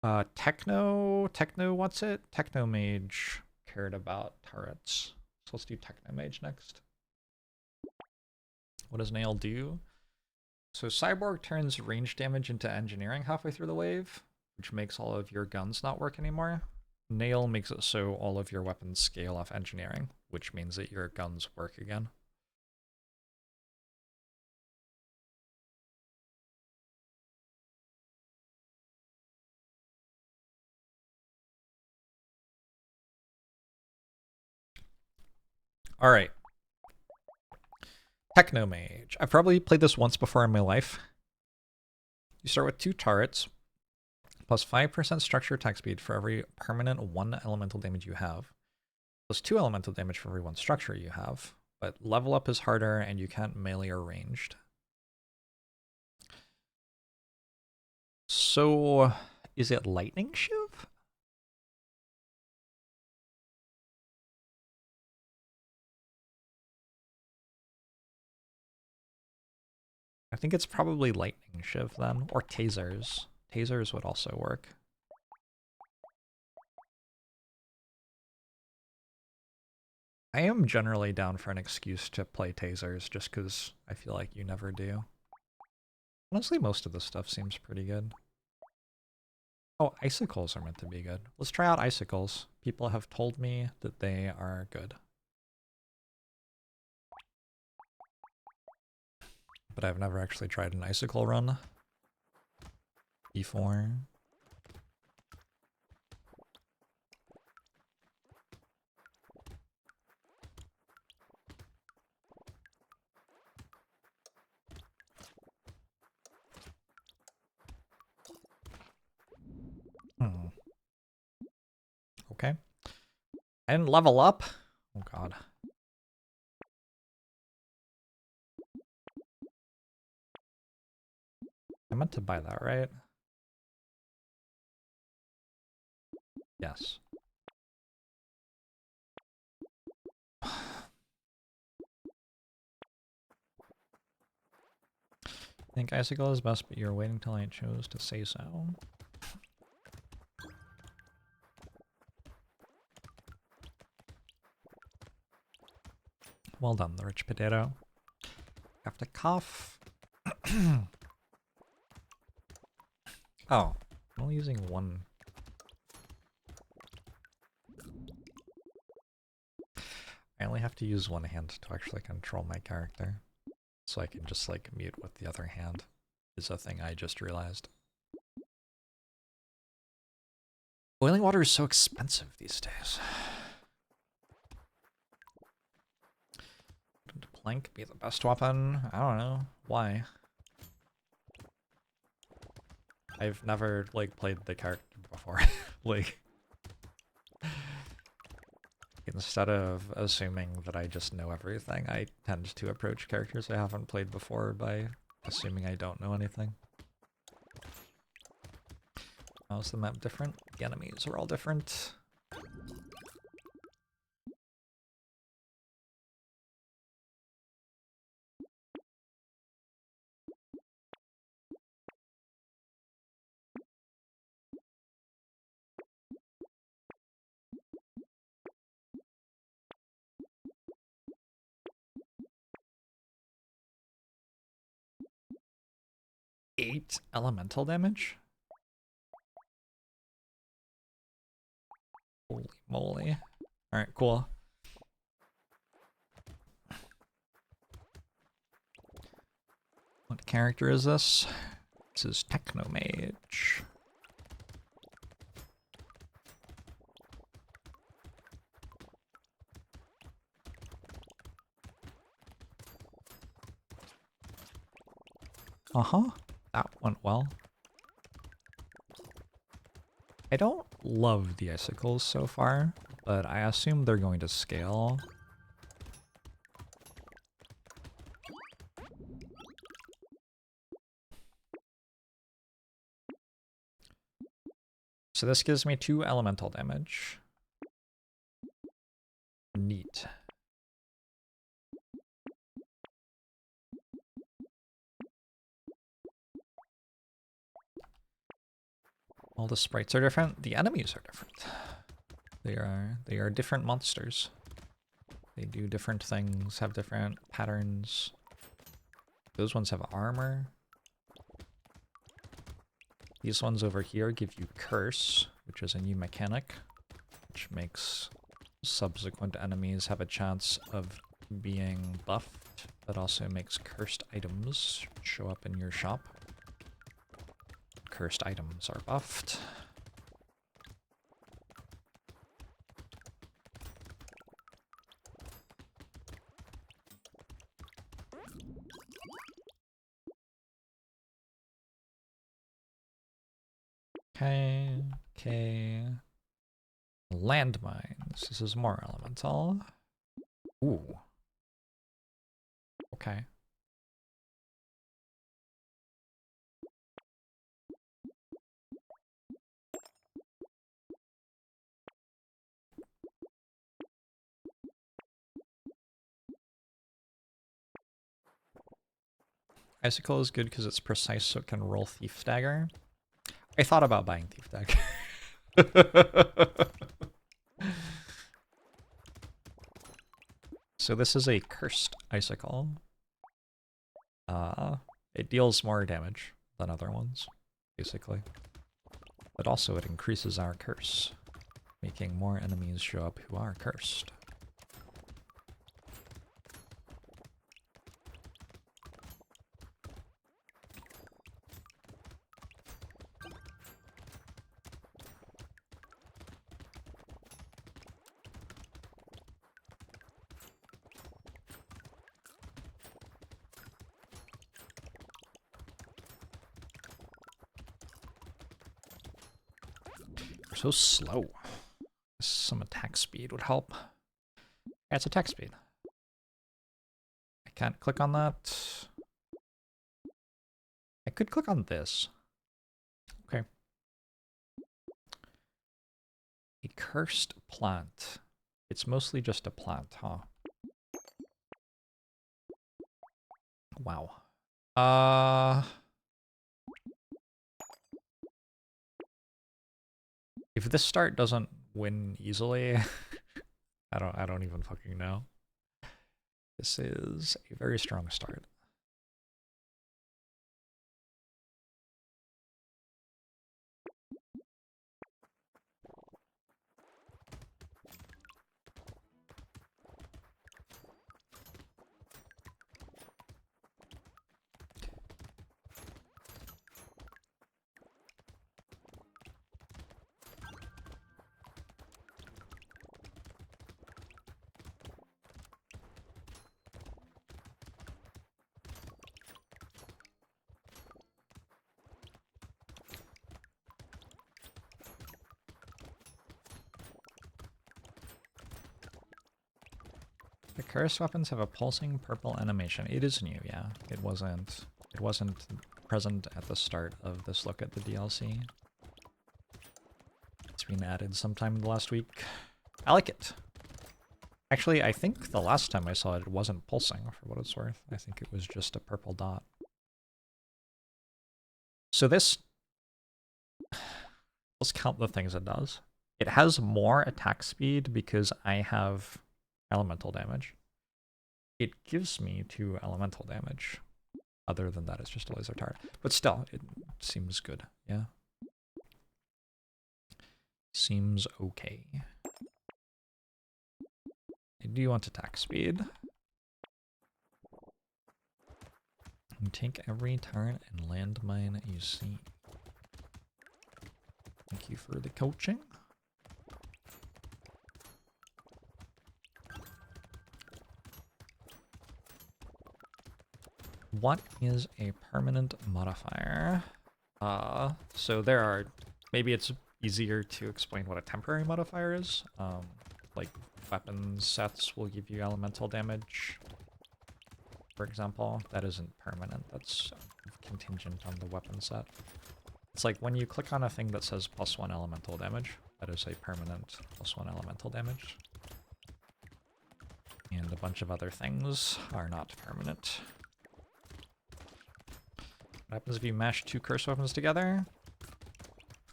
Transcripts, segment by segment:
Techno, what's it? Techno Mage cared about turrets. So let's do Techno Mage next. What does Nail do? So Cyborg turns range damage into engineering halfway through the wave, which makes all of your guns not work anymore. Nail makes it so all of your weapons scale off engineering, which means that your guns work again. All right. Techno Mage. I've probably played this once before in my life. You start with 2 turrets, plus 5% structure attack speed for every permanent 1 elemental damage you have, plus 2 elemental damage for every 1 structure you have. But level up is harder and you can't melee or ranged. So, is it Lightning Shiv? I think it's probably Lightning Shiv then, or Tasers. Tasers would also work. I am generally down for an excuse to play Tasers, just because I feel like you never do. Honestly, most of this stuff seems pretty good. Oh, Icicles are meant to be good. Let's try out Icicles. People have told me that they are good. But I've never actually tried an Icicle run before. Okay. And level up. Oh god. I meant to buy that, right? Yes. I think Icicle is best, but you're waiting till I chose to say so. Well done, the rich potato. Have to cough. Oh, I'm only using one. I only have to use one hand to actually control my character. So I can just like mute with the other hand is a thing I just realized. Boiling water is so expensive these days. Wouldn't plank be the best weapon? I don't know. Why? I've never like played the character before. Like instead of assuming that I just know everything, I tend to approach characters I haven't played before by assuming I don't know anything. How is the map different? The enemies are all different. Eight elemental damage? Holy moly. Alright, cool. What character is this? This is Techno Mage. Uh-huh. That went well. I don't love the icicles so far, but I assume they're going to scale. So this gives me 2 elemental damage. Neat. All the sprites are different. The enemies are different. They are different monsters. They do different things, have different patterns. Those ones have armor. These ones over here give you Curse, which is a new mechanic, which makes subsequent enemies have a chance of being buffed, but also makes cursed items show up in your shop. Cursed items are buffed. Okay. Landmines. This is more elemental. Ooh. Okay. Icicle is good because it's precise, so it can roll Thief Dagger. I thought about buying Thief Dagger. So this is a cursed icicle. It deals more damage than other ones, basically. But also it increases our curse, making more enemies show up who are cursed. So slow. Some attack speed would help. Yeah, it's attack speed. I can't click on that. I could click on this. Okay. A cursed plant. It's mostly just a plant, huh? Wow. If this start doesn't win easily, I don't even fucking know. This is a very strong start. The cursed weapons have a pulsing purple animation. It is new, yeah. It wasn't present at the start of this look at the DLC. It's been added sometime in the last week. I like it. Actually, I think the last time I saw it, it wasn't pulsing, for what it's worth. I think it was just a purple dot. So this... Let's count the things it does. It has more attack speed because I have elemental damage. It gives me 2 elemental damage. Other than that, it's just a laser tart. But still, it seems good, yeah? Seems okay. I do want attack speed. You take every turn and landmine you see. Thank you for the coaching. What is a permanent modifier? So there are, maybe it's easier to explain what a temporary modifier is. Like weapon sets will give you elemental damage, for example. That isn't permanent, that's contingent on the weapon set. It's like when you click on a thing that says +1 elemental damage, that is a permanent +1 elemental damage. And a bunch of other things are not permanent. What happens if you mash 2 curse weapons together?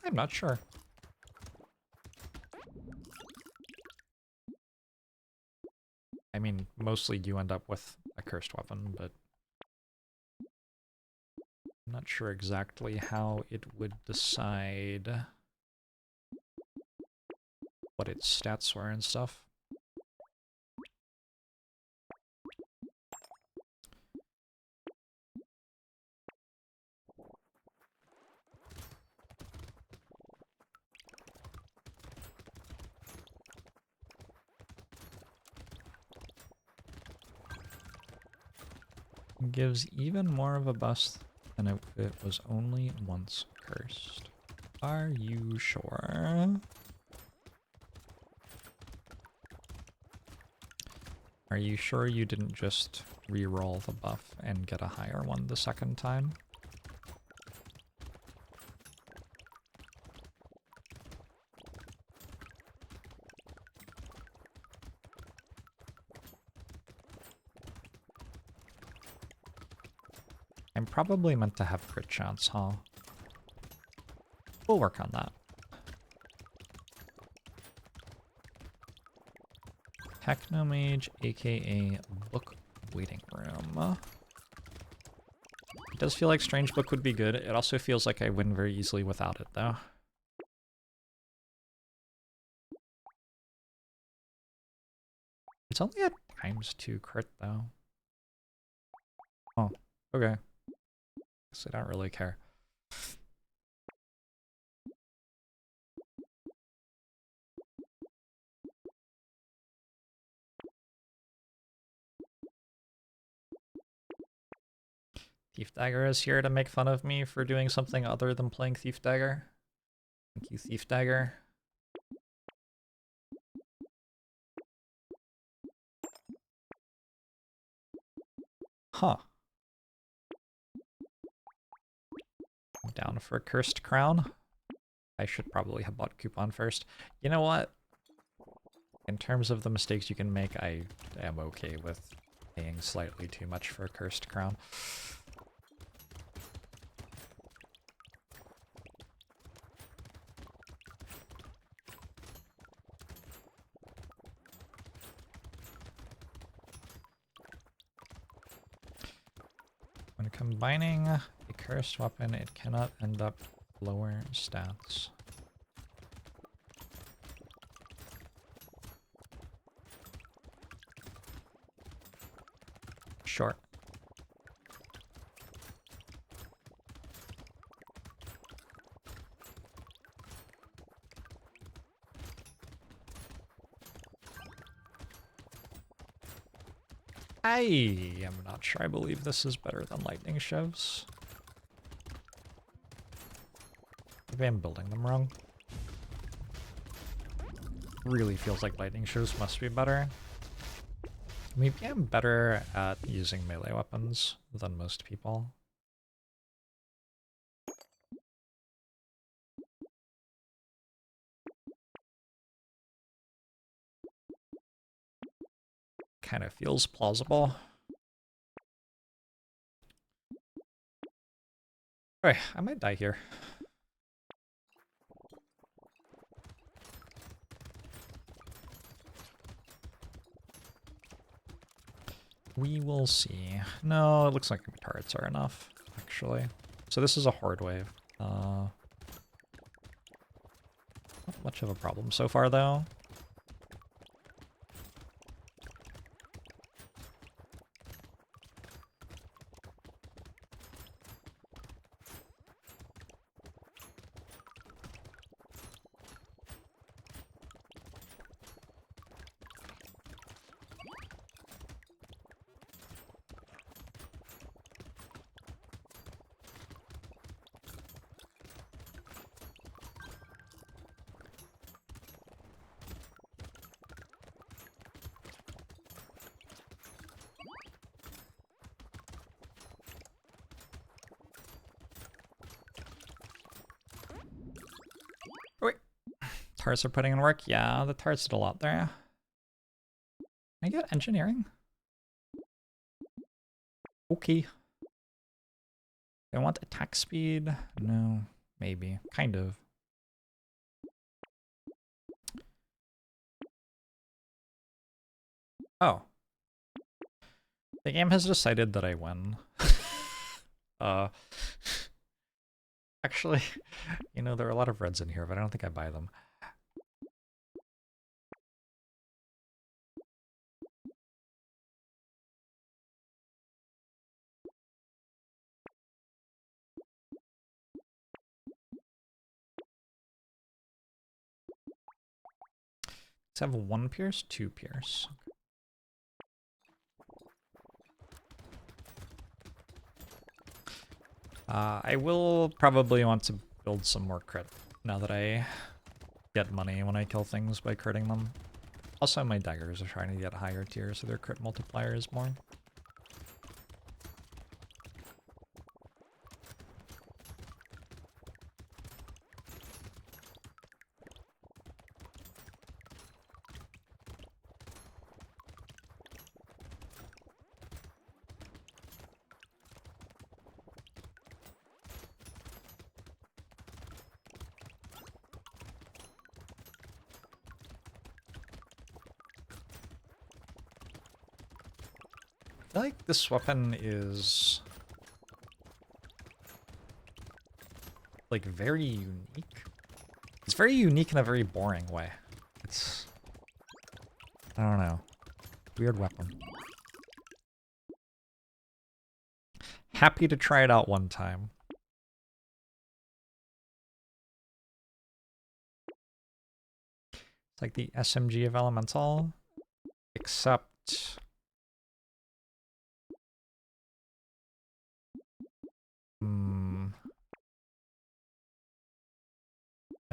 I'm not sure. I mean, mostly you end up with a cursed weapon, but I'm not sure exactly how it would decide what its stats were and stuff. Gives even more of a bust than if it was only once cursed. Are you sure? Are you sure you didn't just re-roll the buff and get a higher one the second time? I'm probably meant to have crit chance, huh? We'll work on that. Technomage, aka Book Waiting Room. It does feel like Strange Book would be good. It also feels like I win very easily without it, though. It's only at ×2 crit, though. Oh, okay. Guess I don't really care. Thief Dagger is here to make fun of me for doing something other than playing Thief Dagger. Thank you, Thief Dagger. Huh. I'm down for a Cursed Crown. I should probably have bought Coupon first. You know what? In terms of the mistakes you can make, I am okay with paying slightly too much for a Cursed Crown. When combining a cursed weapon, it cannot end up lower stats. Sure. I am not sure I believe this is better than lightning shoves. Maybe I'm building them wrong. Really feels like lightning shoves must be better. Maybe I'm better at using melee weapons than most people. Kind of feels plausible. Alright, I might die here. We will see. No, it looks like turrets are enough, actually. So this is a horde wave. Not much of a problem so far, though. Tarts are putting in work? Yeah, the tarts did a lot there. Can I get engineering? Okay. Do I want attack speed? No, maybe. Kind of. Oh. The game has decided that I win. uh, Actually, you know, there are a lot of reds in here, but I don't think I buy them. Let's have 1 pierce, 2 pierce. I will probably want to build some more crit now that I get money when I kill things by critting them. Also, my daggers are trying to get higher tiers, so their crit multiplier is more. I feel like this weapon is like very unique. It's very unique in a very boring way. It's, I don't know, weird weapon. Happy to try it out one time. It's like the SMG of Elemental, except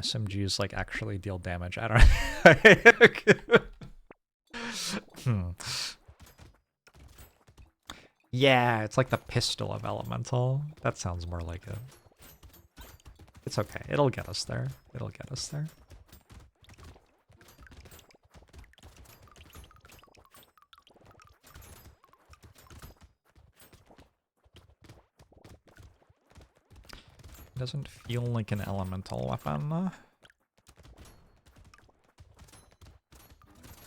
SMGs like actually deal damage. I don't know. Yeah, it's like the pistol of Elemental. That sounds more like it. It's okay. It'll get us there. It'll get us there. It doesn't feel like an elemental weapon.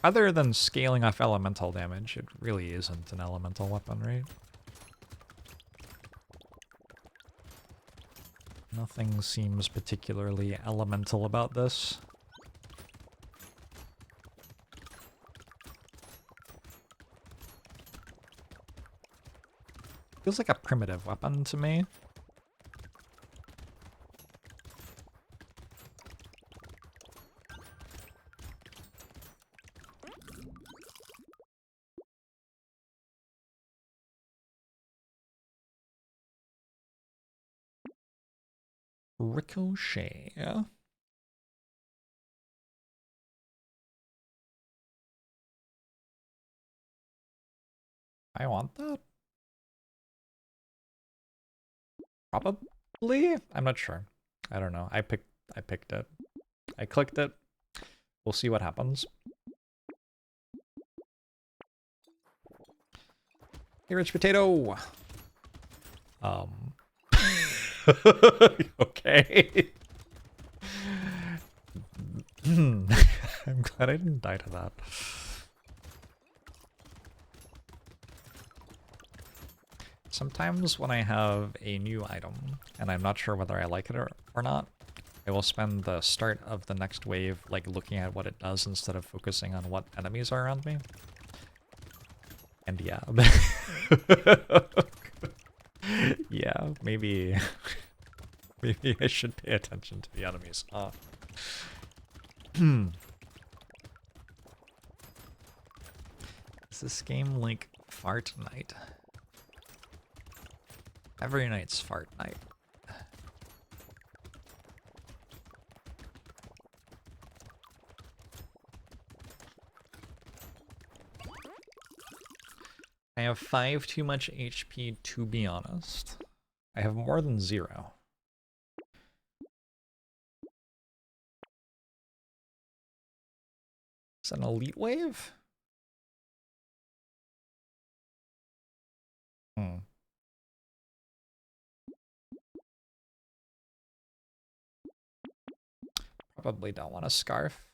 Other than scaling off elemental damage, it really isn't an elemental weapon, right? Nothing seems particularly elemental about this. Feels like a primitive weapon to me. Ricochet. I want that? Probably? I'm not sure. I don't know. I picked it. I clicked it. We'll see what happens. Hey, Rich Potato! Okay. I'm glad I didn't die to that. Sometimes when I have a new item, and I'm not sure whether I like it or not, I will spend the start of the next wave like looking at what it does instead of focusing on what enemies are around me. And yeah. Yeah, maybe I should pay attention to the enemies. Is this game like fart night? Every night's fart night. I have 5 too much HP, to be honest. I have more than 0. Is that an elite wave? Probably don't want a scarf.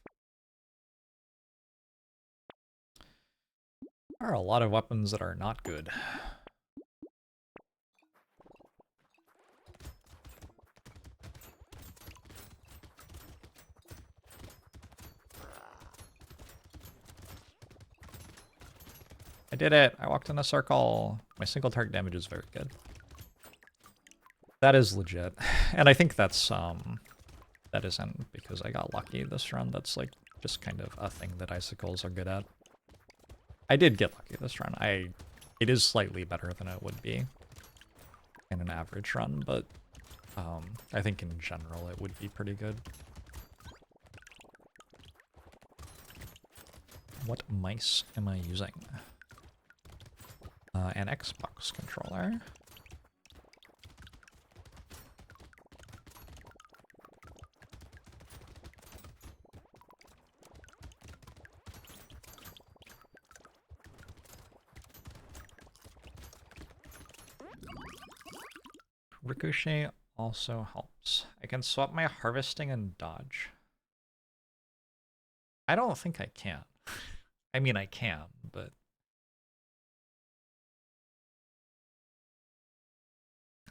There are a lot of weapons that are not good. I did it! I walked in a circle! My single target damage is very good. That is legit. And I think that's, that isn't because I got lucky this run. That's, like, just kind of a thing that icicles are good at. I did get lucky this run. It is slightly better than it would be in an average run, but I think in general it would be pretty good. What mice am I using? An Xbox controller. Ricochet also helps. I can swap my harvesting and dodge. I don't think I can. I mean, I can, but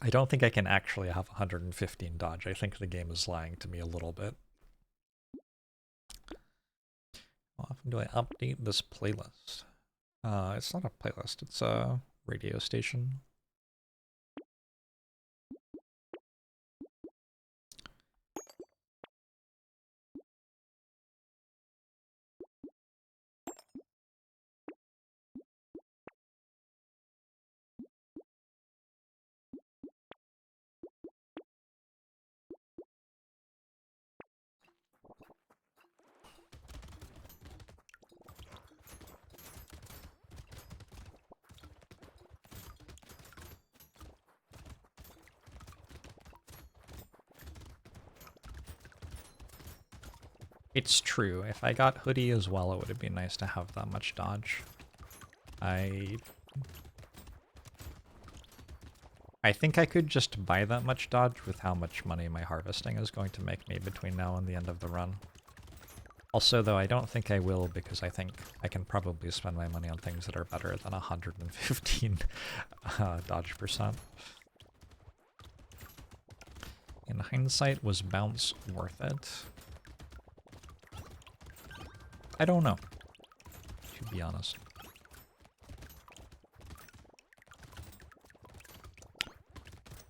I don't think I can actually have 115 dodge. I think the game is lying to me a little bit. How often do I update this playlist? It's not a playlist, it's a radio station. It's true. If I got hoodie as well, it would have been nice to have that much dodge. I think I could just buy that much dodge with how much money my harvesting is going to make me between now and the end of the run. Also, though, I don't think I will because I think I can probably spend my money on things that are better than 115 dodge percent. In hindsight, was bounce worth it? I don't know, to be honest.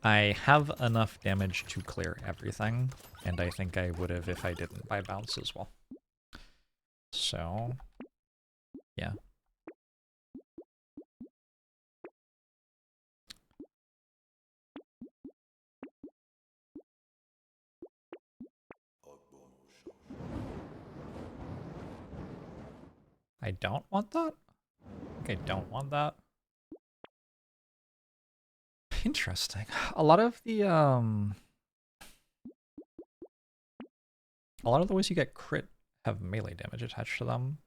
I have enough damage to clear everything, and I think I would have if I didn't buy bounce as well. So, yeah. I don't want that? I think I don't want that. Interesting. A lot of the ways you get crit have melee damage attached to them.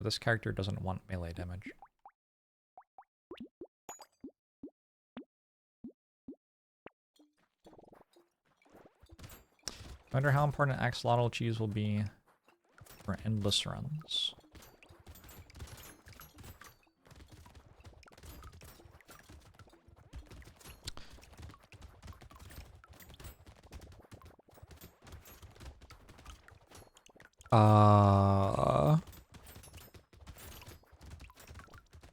This character doesn't want melee damage. I wonder how important axolotl cheese will be for endless runs.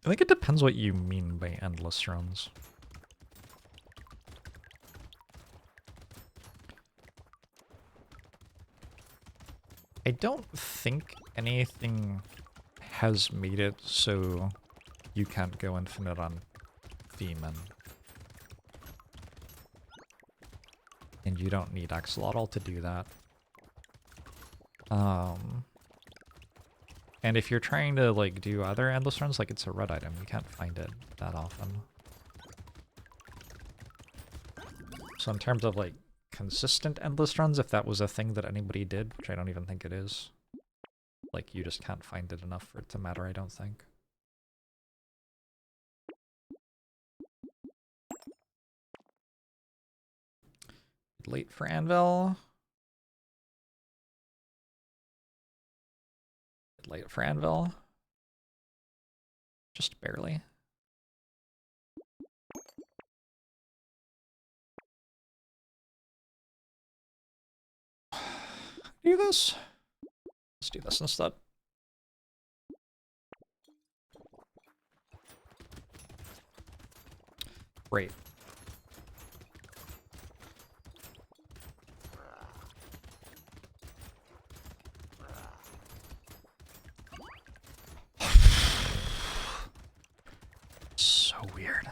I think it depends what you mean by endless runs. I don't think anything has made it so you can't go infinite on Feeman. And you don't need axolotl to do that. And if you're trying to, like, do other endless runs, like, it's a red item, you can't find it that often. So in terms of, like, consistent endless runs, if that was a thing that anybody did, which I don't even think it is, like, you just can't find it enough for it to matter, I don't think. Late for Anvil. Late for Anvil. just barely. Do this. Let's do this instead. Great. So weird.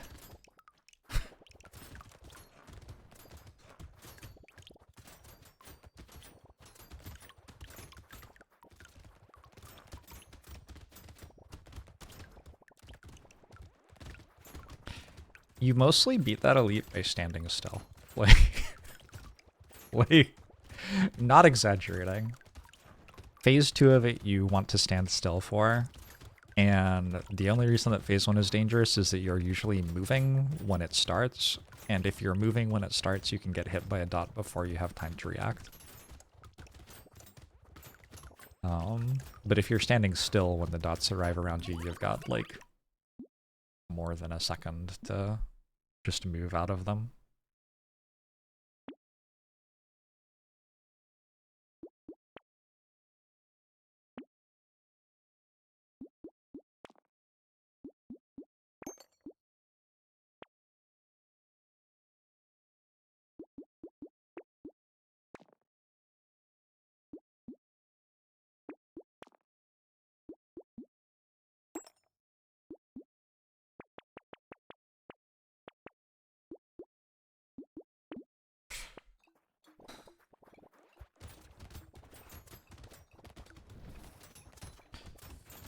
You mostly beat that elite by standing still. Like, not exaggerating. Phase 2 of it you want to stand still for, and the only reason that phase 1 is dangerous is that you're usually moving when it starts, and if you're moving when it starts, you can get hit by a dot before you have time to react. But if you're standing still when the dots arrive around you, you've got, like, more than a second to just move out of them.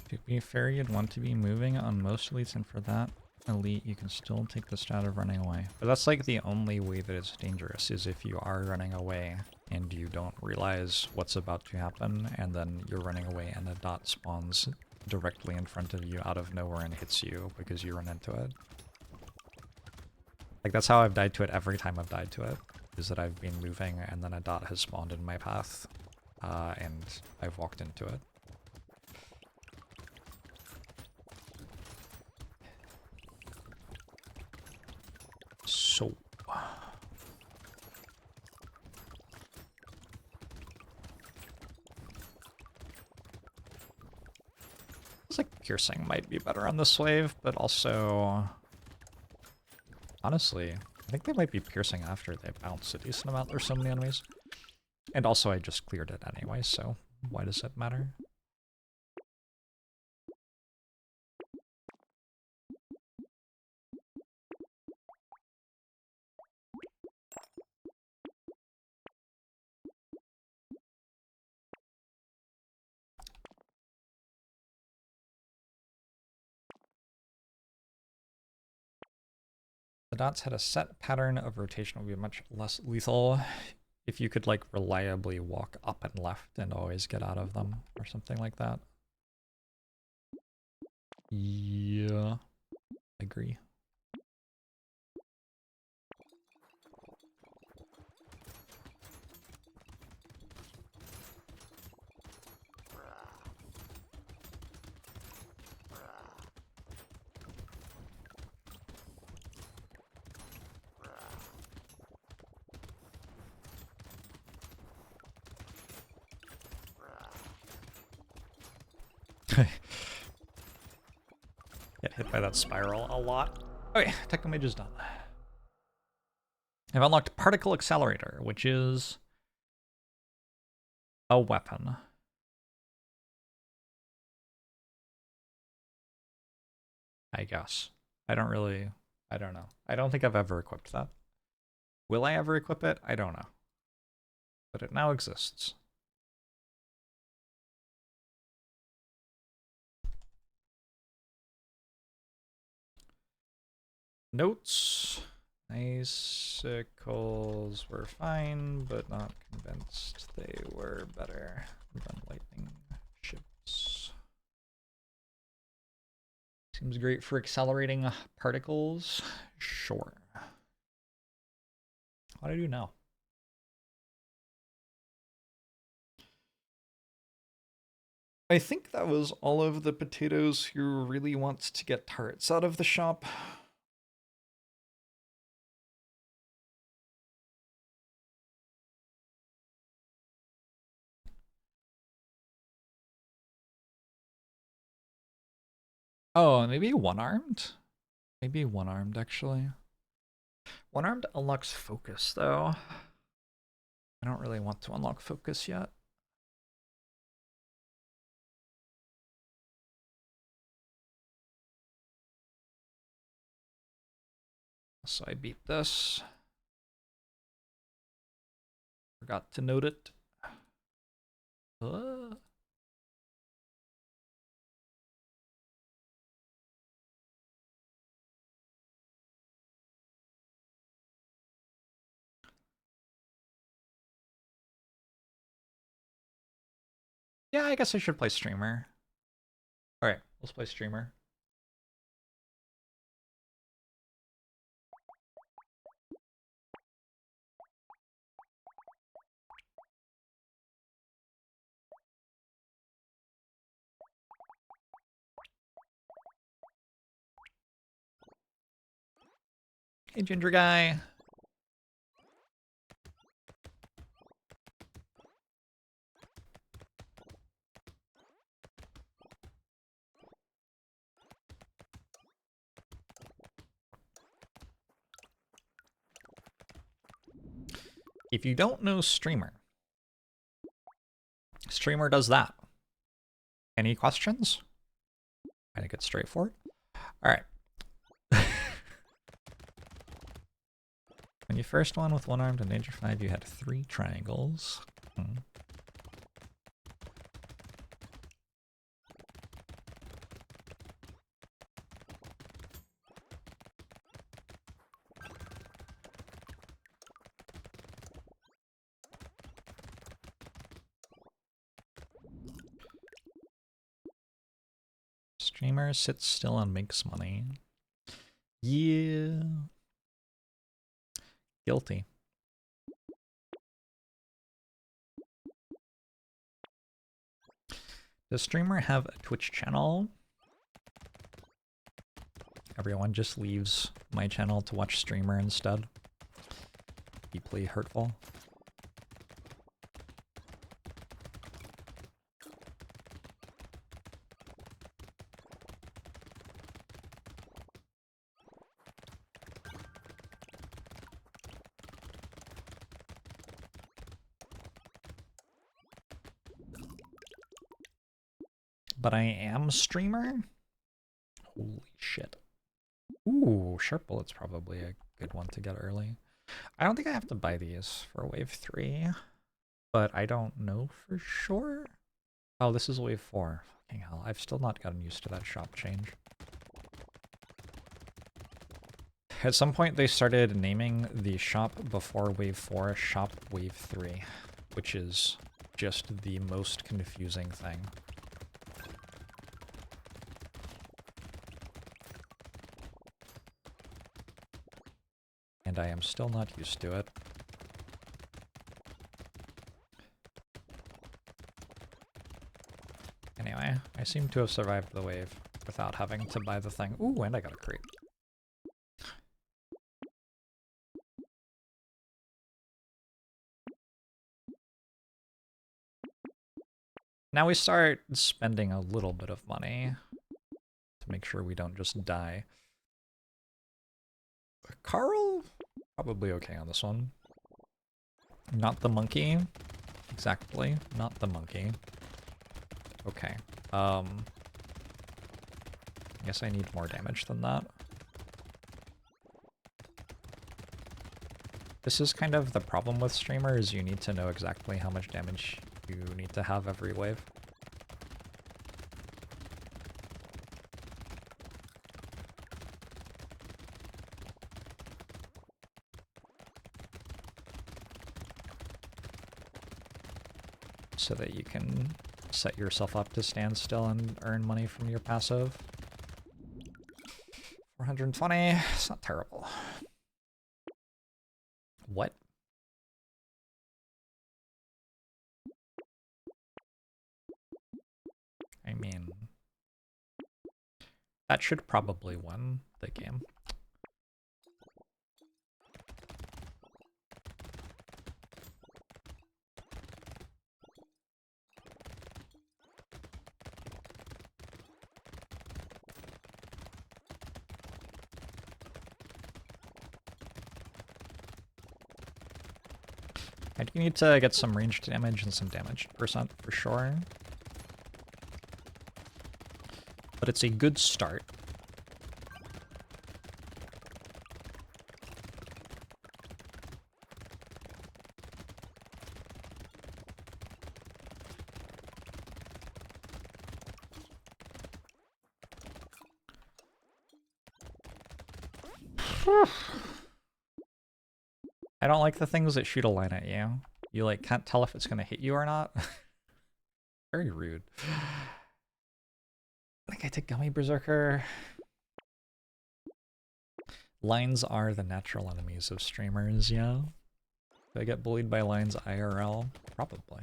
To be fair, you'd want to be moving on most elites, and for that elite, you can still take the strat of running away. But that's like the only way that it's dangerous, is if you are running away and you don't realize what's about to happen, and then you're running away and a dot spawns directly in front of you out of nowhere and hits you because you run into it. Like, that's how I've died to it every time I've died to it, is that I've been moving and then a dot has spawned in my path, and I've walked into it. So... It's like piercing might be better on this wave, but also... Honestly, I think they might be piercing after they bounce a decent amount. There's so many enemies. And also I just cleared it anyway, so why does it matter? The dots had a set pattern of rotation, would be much less lethal if you could, like, reliably walk up and left and always get out of them, or something like that. Yeah, I agree. Get hit by that spiral a lot. Okay, Techno Mage is done. I've unlocked Particle Accelerator, which is a weapon. I guess. I don't know. I don't think I've ever equipped that. Will I ever equip it? I don't know. But it now exists. Notes. Icicles were fine, but not convinced they were better than lightning ships. Seems great for accelerating particles. Sure. What do I do now? I think that was all of the potatoes who really wants to get tarts out of the shop. Oh, maybe one-armed? Maybe one-armed, actually. One-armed unlocks focus, though. I don't really want to unlock focus yet. So I beat this. Forgot to note it. Yeah, I guess I should play streamer. Alright, let's play streamer. Hey, ginger guy. If you don't know streamer, streamer does that. Any questions? I think it's straightforward. All right. When you first won with one-armed in Danger 5, you had 3 triangles. Streamer sits still and makes money. Yeah. Guilty. Does streamer have a Twitch channel? Everyone just leaves my channel to watch streamer instead. Deeply hurtful. But I am streamer? Holy shit. Ooh, Sharp Bullet's probably a good one to get early. I don't think I have to buy these for wave 3, but I don't know for sure. Oh, this is wave 4. Fucking hell, I've still not gotten used to that shop change. At some point they started naming the shop before wave 4 shop wave 3, which is just the most confusing thing. And I am still not used to it. Anyway, I seem to have survived the wave without having to buy the thing. Ooh, and I got a crate. Now we start spending a little bit of money to make sure we don't just die. Carl? Probably okay on this one. Not the monkey. Exactly. Not the monkey. Okay. I guess I need more damage than that. This is kind of the problem with streamers. You need to know exactly how much damage you need to have every wave. So that you can set yourself up to stand still and earn money from your passive. 420, it's not terrible. What? That should probably win the game. I do need to get some ranged damage and some damage percent for sure. But it's a good start. I don't like the things that shoot a line at you. You like can't tell if it's gonna hit you or not. Very rude. I think I take Gummy Berserker. Lines are the natural enemies of streamers, yeah. Do I get bullied by lines IRL? Probably.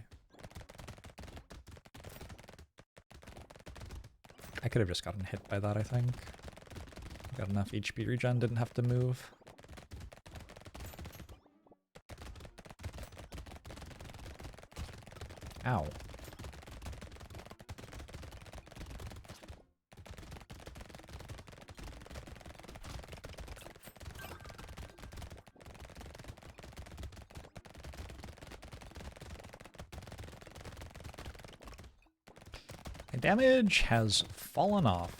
I could have just gotten hit by that, I think. Got enough HP regen, didn't have to move. Ow. My damage has fallen off.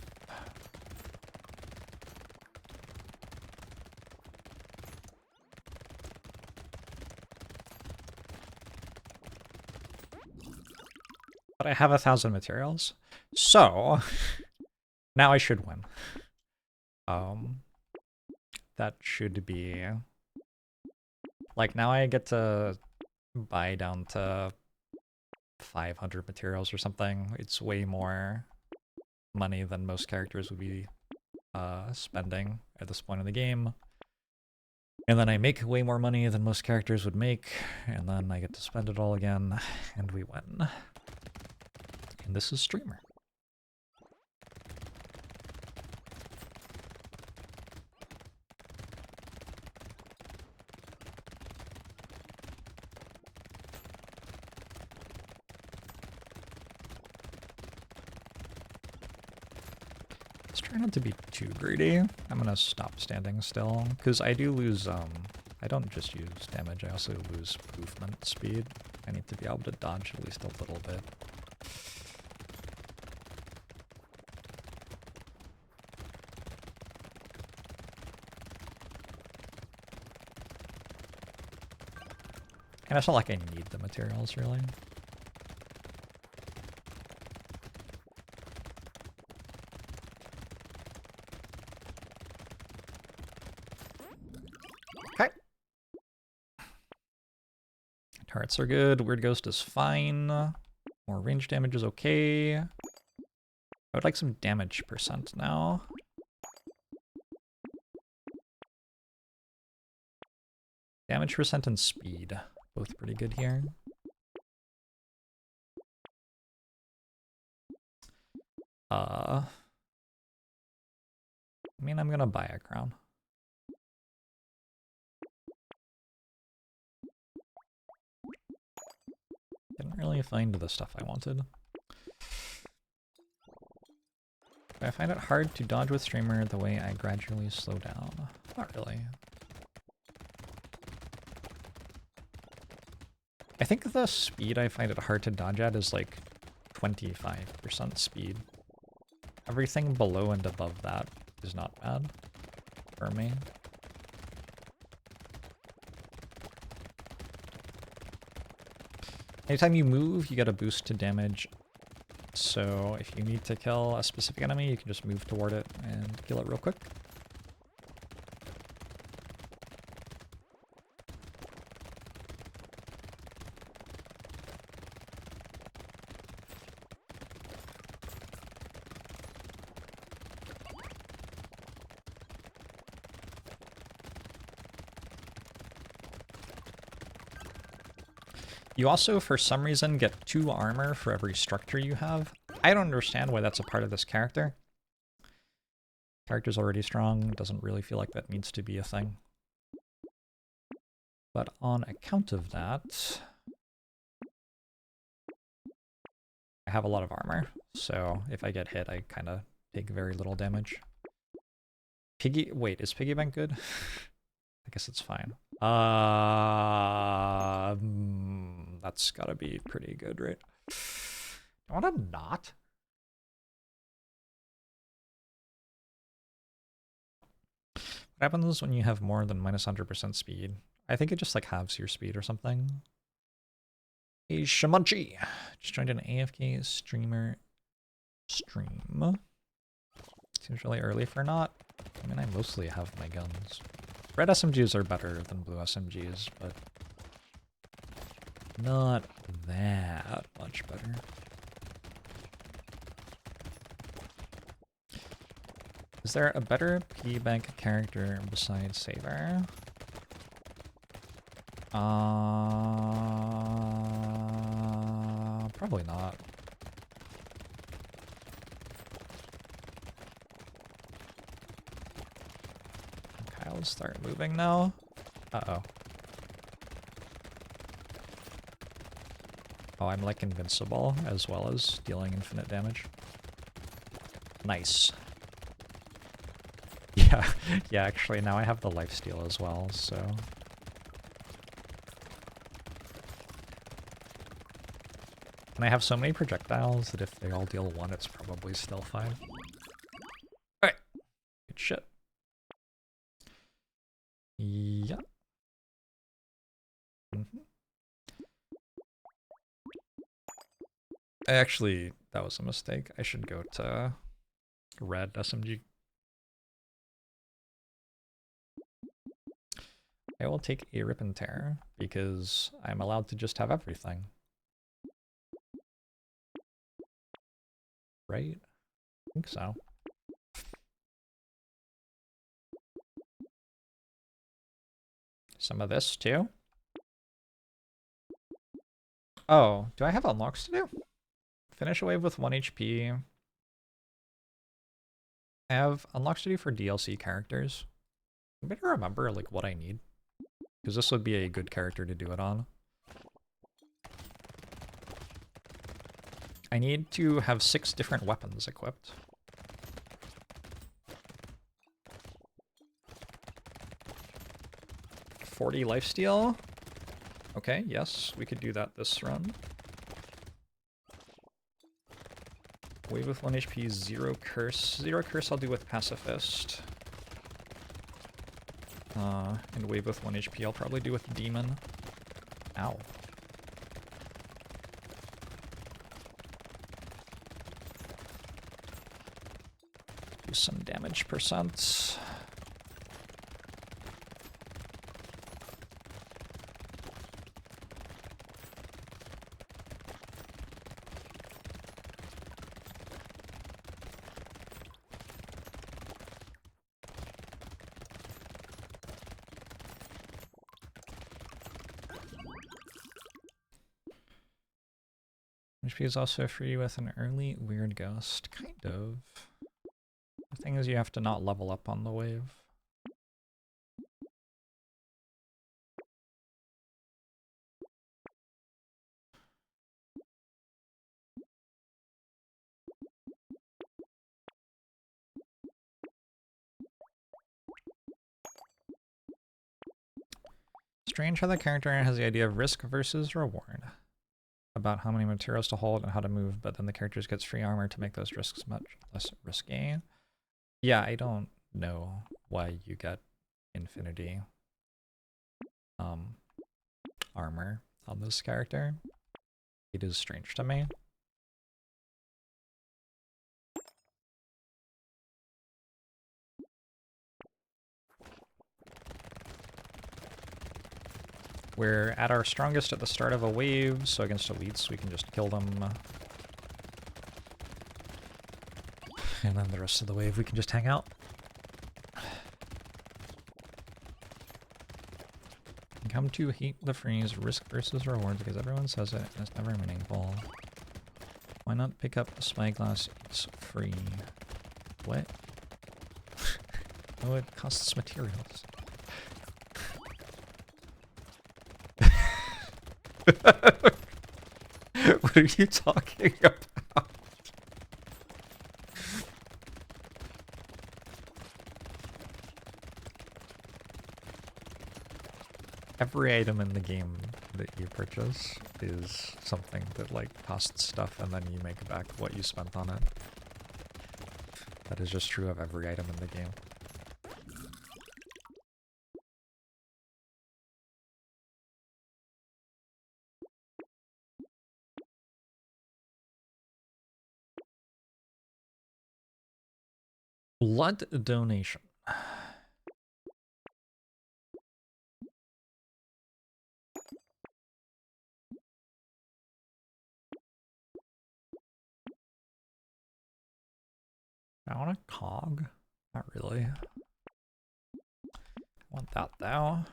But I have 1,000 materials, so now I should win. That should be like now I get to buy down to 500 materials or something. It's way more money than most characters would be spending at this point in the game. And then I make way more money than most characters would make, and then I get to spend it all again, and we win. And this is Streamer. Let's try not to be too greedy. I'm gonna stop standing still, because I do lose, I don't just use damage, I also lose movement speed. I need to be able to dodge at least a little bit. And it's not like I need the materials, really. Okay. Turrets are good. Weird Ghost is fine. More range damage is okay. I would like some damage percent now. Damage percent and speed. Both pretty good here. I mean, I'm gonna buy a crown. Didn't really find the stuff I wanted. I find it hard to dodge with Streamer the way I gradually slow down. Not really. I think the speed I find it hard to dodge at is like 25% speed. Everything below and above that is not bad for me. Anytime you move, you get a boost to damage. So if you need to kill a specific enemy, you can just move toward it and kill it real quick. You also, for some reason, get 2 armor for every structure you have. I don't understand why that's a part of this character. Character's already strong, doesn't really feel like that needs to be a thing. But on account of that, I have a lot of armor, so if I get hit, I kind of take very little damage. Wait, is Piggy Bank good? I guess it's fine. That's gotta be pretty good, right? I want to not. What happens when you have more than minus 100% speed? I think it just like halves your speed or something. Hey, Shamunchi! Just joined an AFK streamer stream. Seems really early for not. I mean, I mostly have my guns. Red SMGs are better than blue SMGs, but not that much better. Is there a better piggy bank character besides Saber? Probably not. Okay, I'll start moving now. Uh-oh. Oh, I'm like invincible as well as dealing infinite damage. Nice. Yeah, yeah, actually now I have the lifesteal as well, so... And I have so many projectiles that if they all deal 1, it's probably still fine. Alright. Good shit. Yeah. Actually, that was a mistake. I should go to red SMG. I will take a rip and tear because I'm allowed to just have everything. Right? I think so. Some of this too. Oh, do I have unlocks to do? Finish a wave with 1 HP. I have unlocks to do for DLC characters. I better remember like what I need, because this would be a good character to do it on. I need to have 6 different weapons equipped. $40 lifesteal. Okay, yes, we could do that this run. Wave with 1 HP, 0 curse. 0 curse I'll do with Pacifist. And wave with 1 HP I'll probably do with Demon. Ow. Do some damage percent. HP is also free with an early weird ghost. Kind of. The thing is you have to not level up on the wave. Strange how the character has the idea of risk versus reward. About how many materials to hold and how to move, but then the character gets free armor to make those risks much less risky. Yeah, I don't know why you get infinity armor on this character. It is strange to me. We're at our strongest at the start of a wave, so against elites we can just kill them. And then the rest of the wave we can just hang out. Come to hate the phrase risk versus reward because everyone says it and it's never meaningful. Why not pick up a spyglass? It's free. What? Oh, it costs materials. What are you talking about? Every item in the game that you purchase is something that like costs stuff and then you make back what you spent on it. That is just true of every item in the game. Blood donation. I want a cog. Not really. I want that though.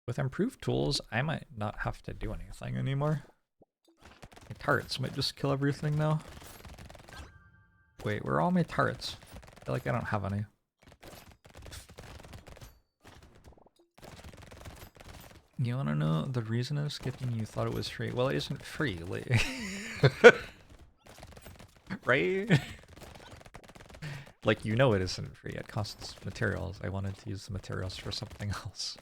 With improved tools, I might not have to do anything anymore. My turrets might just kill everything now. Wait, where are all my turrets? I feel like I don't have any. You wanna know the reason of skipping? You thought it was free. Well, it isn't free, like right? Like, you know it isn't free. It costs materials. I wanted to use the materials for something else.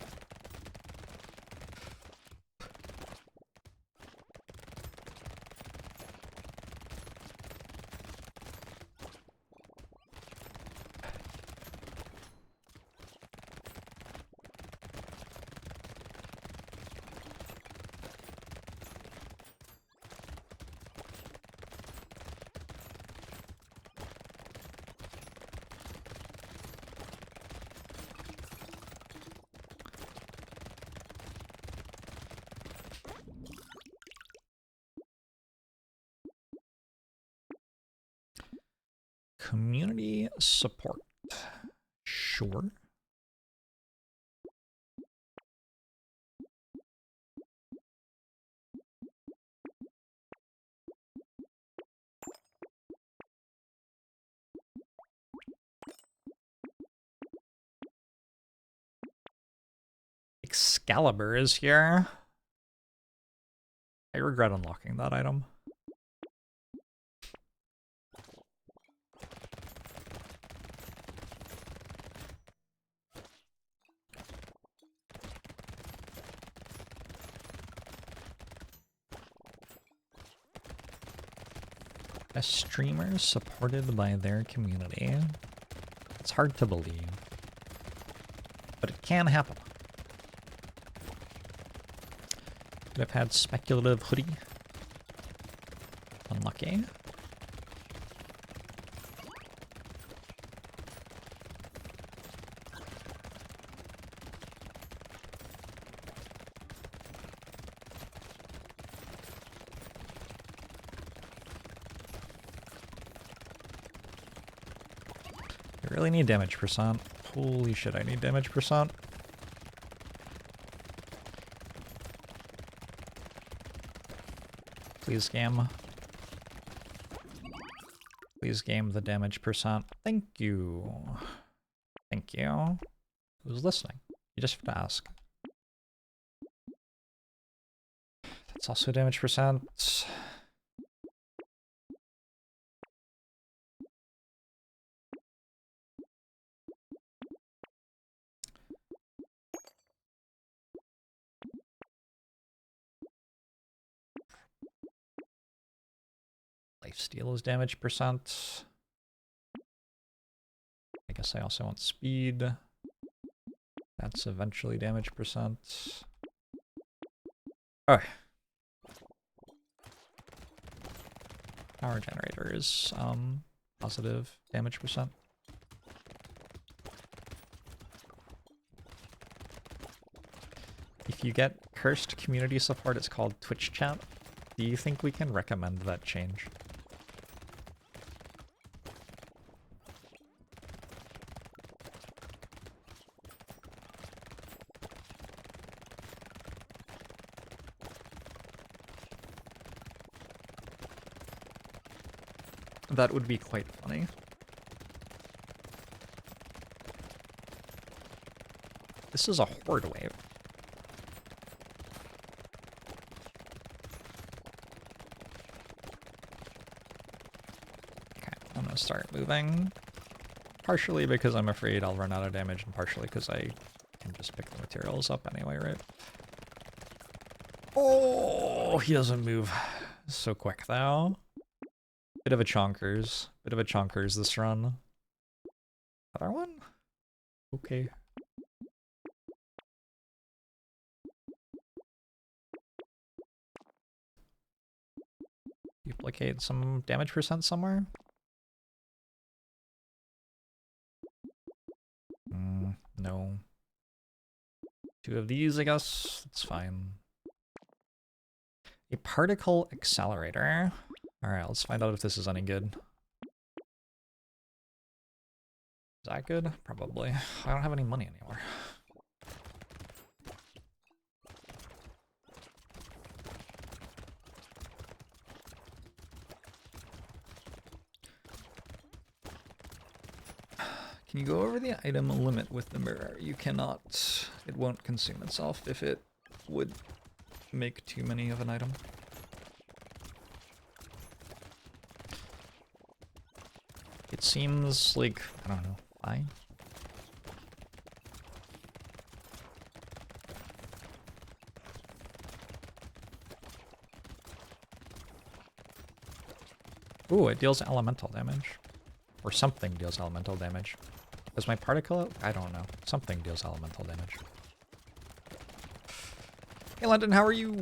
Community support. Sure. Excalibur is here. I regret unlocking that item. A streamer supported by their community. It's hard to believe, but it can happen. Could have had speculative hoodie. Unlucky. I really need damage percent. Holy shit, I need damage percent. Please game. Please game the damage percent. Thank you. Thank you. Who's listening? You just have to ask. That's also damage percent. Lifesteal is damage percent. I guess I also want speed. That's eventually damage percent. Oh. Power generator is positive damage percent. If you get cursed community support, it's called Twitch chat. Do you think we can recommend that change? That would be quite funny. This is a horde wave. Okay, I'm gonna start moving. Partially because I'm afraid I'll run out of damage, and partially because I can just pick the materials up anyway, right? Oh, he doesn't move so quick though. Bit of a chonkers. Bit of a chonkers this run. Other one? Okay. Duplicate some damage percent somewhere? No. 2 of these, I guess. That's fine. A particle accelerator. Alright, let's find out if this is any good. Is that good? Probably. I don't have any money anymore. Can you go over the item limit with the mirror? You cannot. It won't consume itself if it would make too many of an item. It seems like, I don't know, fine. Ooh, it deals elemental damage. Or something deals elemental damage. Does my particle? I don't know. Something deals elemental damage. Hey London, how are you?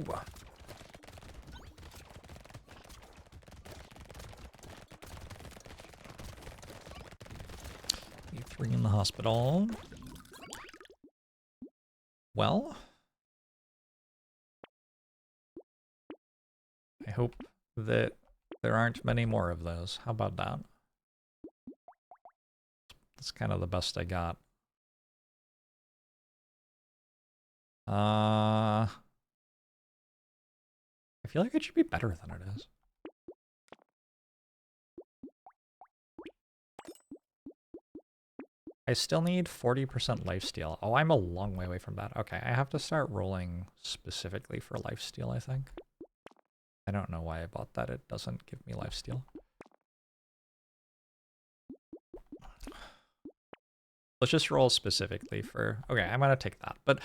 E3 in the hospital. Well, I hope that there aren't many more of those. How about that? That's kind of the best I got. I feel like it should be better than it is. I still need 40% lifesteal. Oh, I'm a long way away from that. Okay, I have to start rolling specifically for lifesteal, I think. I don't know why I bought that. It doesn't give me lifesteal. Let's just roll specifically for... Okay, I'm gonna take that. But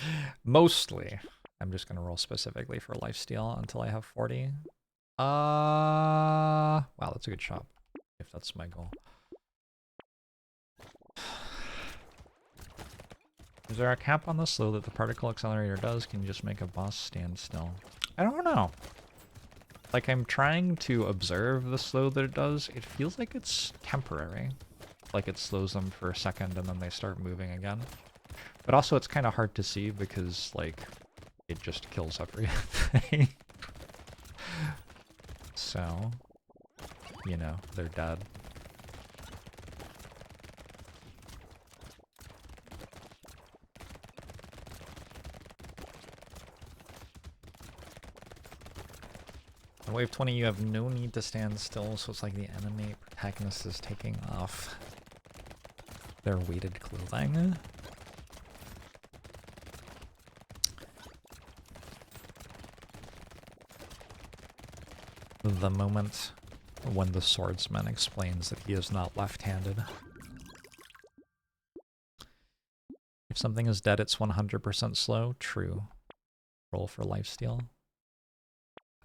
mostly, I'm just gonna roll specifically for lifesteal until I have 40. Wow, that's a good shot. If that's my goal. Is there a cap on the slow that the particle accelerator does? Can you just make a boss stand still? I don't know. Like, I'm trying to observe the slow that it does. It feels like it's temporary. Like it slows them for a second and then they start moving again. But also it's kind of hard to see because, like, it just kills everything. So, you know, they're dead. In wave 20, you have no need to stand still, so it's like the enemy protagonist is taking off their weighted clothing. The moment when the swordsman explains that he is not left-handed. If something is dead, it's 100% slow. True. Roll for lifesteal.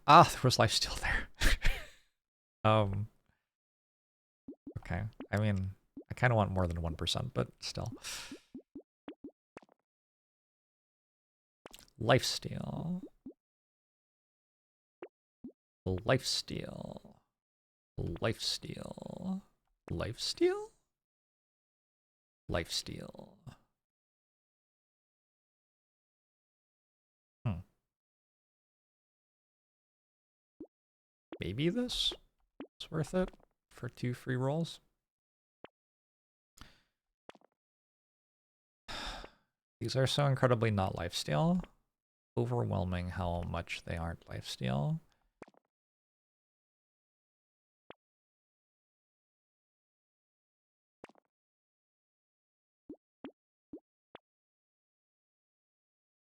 Ah, there was lifesteal there. Okay. I mean, I kind of want more than 1%, but still. Lifesteal. Lifesteal. Lifesteal. Lifesteal? Lifesteal. Maybe this is worth it for 2 free rolls. These are so incredibly not lifesteal. Overwhelming how much they aren't lifesteal.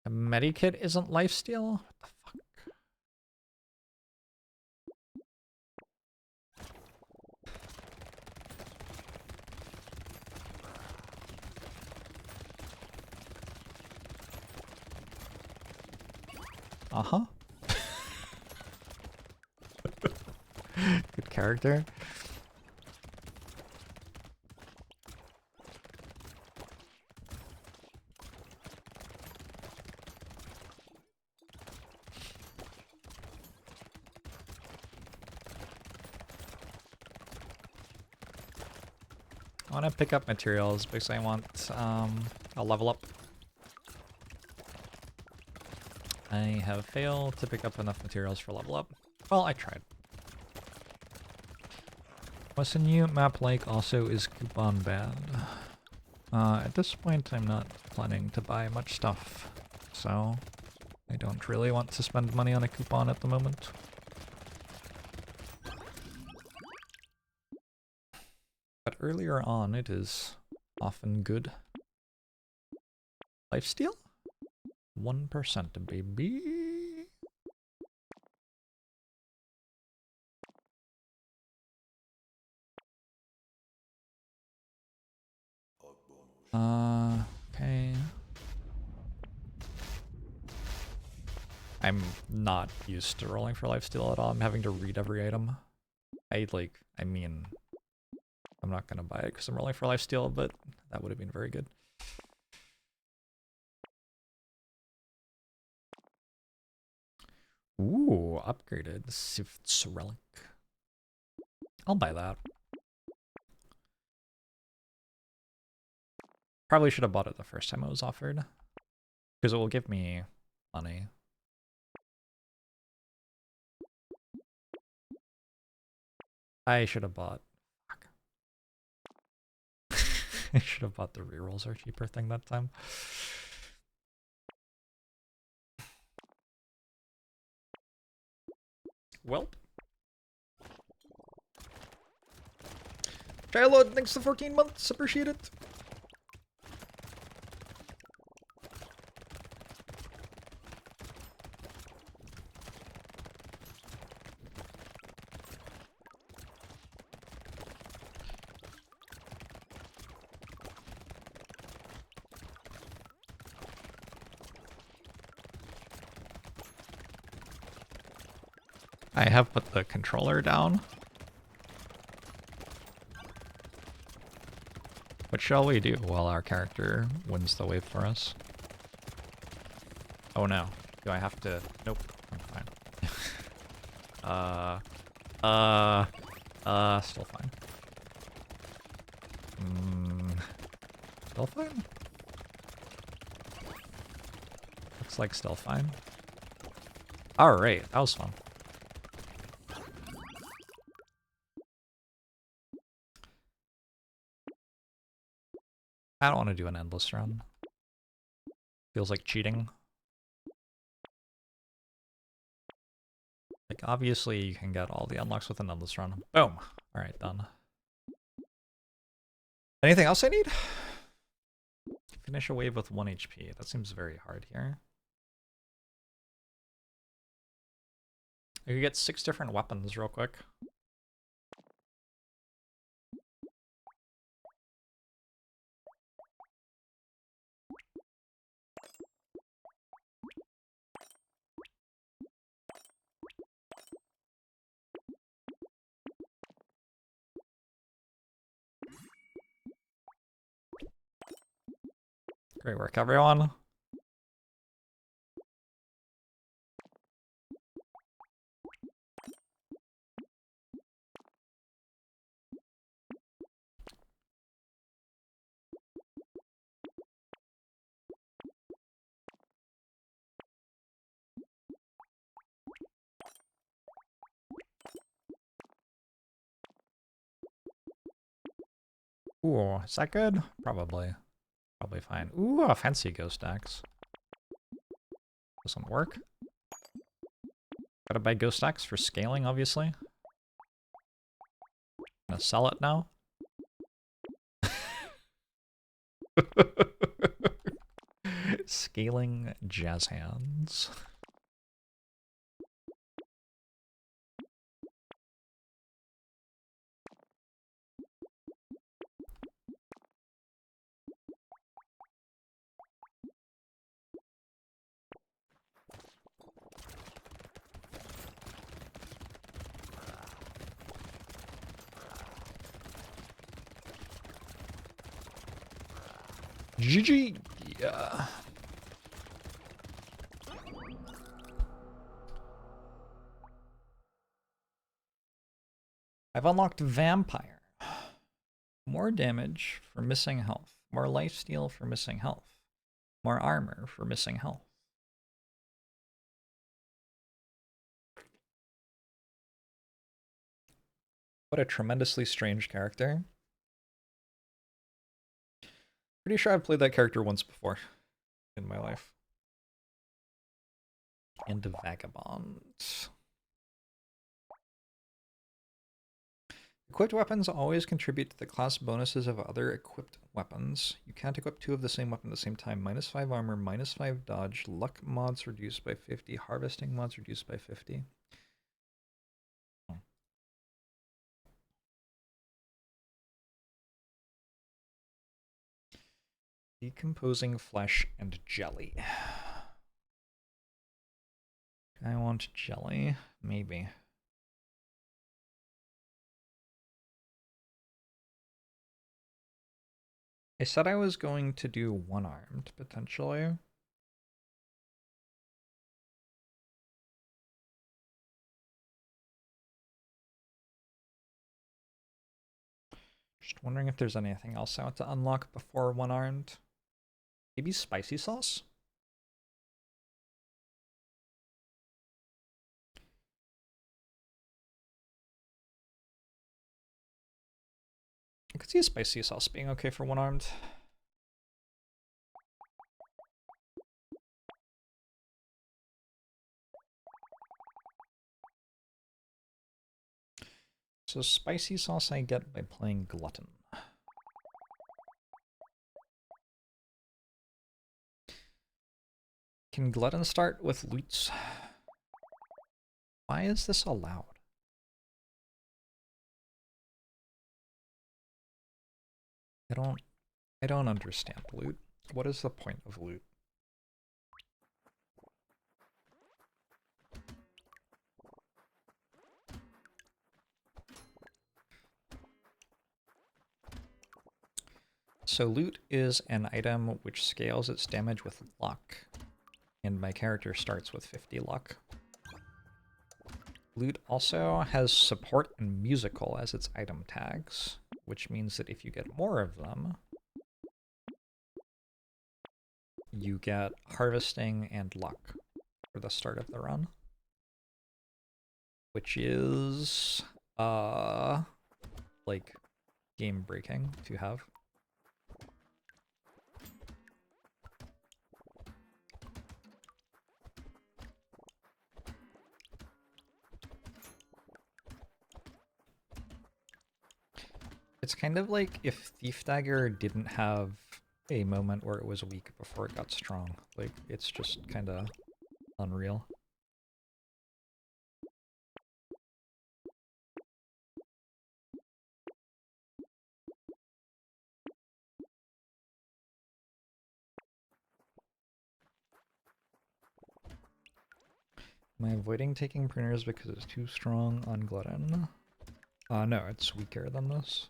A medikit isn't lifesteal? What the fuck? Uh-huh. Good character. I want to pick up materials because I want a level up. I have failed to pick up enough materials for level up. Well, I tried. What's a new map like also is coupon banned. At this point I'm not planning to buy much stuff, so I don't really want to spend money on a coupon at the moment. But earlier on it is often good. Lifesteal? 1%, baby. Okay. I'm not used to rolling for lifesteal at all. I'm having to read every item. I mean, I'm not gonna buy it because I'm rolling for lifesteal, but that would have been very good. Ooh, upgraded Sifts Relic. I'll buy that. Probably should have bought it the first time it was offered, because it will give me money. I should have bought. Fuck. I should have bought the rerolls are cheaper thing that time. Welp. Childhood, thanks for 14 months. Appreciate it. I have put the controller down. What shall we do while our character wins the wave for us? Oh no. Do I have to? Nope. I'm fine. Still fine. Still fine? Looks like still fine. Alright, that was fun. I don't want to do an endless run. Feels like cheating. Like, obviously you can get all the unlocks with an endless run. Boom! Alright, done. Anything else I need? Finish a wave with 1 HP. That seems very hard here. I could get 6 different weapons real quick. Great work, everyone. Ooh, is that good? Probably. Probably fine. Ooh, a fancy ghost axe. Doesn't work. Gotta buy ghost axe for scaling, obviously. Gonna sell it now. Scaling jazz hands. GG! Yeah. I've unlocked Vampire. More damage for missing health. More lifesteal for missing health. More armor for missing health. What a tremendously strange character. Pretty sure I've played that character once before in my life. And a Vagabond. Equipped weapons always contribute to the class bonuses of other equipped weapons. You can't equip two of the same weapon at the same time. -5 armor, -5 dodge, luck mods reduced by 50, harvesting mods reduced by 50. Decomposing flesh and jelly. I want jelly? Maybe. I said I was going to do one-armed, potentially. Just wondering if there's anything else I want to unlock before one-armed. Maybe spicy sauce? I could see a spicy sauce being okay for one-armed. So spicy sauce I get by playing Glutton. Can Glutton start with loots? Why is this allowed? I don't understand loot. What is the point of loot? So loot is an item which scales its damage with luck, and my character starts with 50 luck. Loot also has support and musical as its item tags, which means that if you get more of them, you get harvesting and luck for the start of the run, which is like game breaking to have. It's kind of like if Thief Dagger didn't have a moment where it was weak before it got strong. Like, it's just kind of unreal. Am I avoiding taking pruners because it's too strong on Glutton? No, it's weaker than this.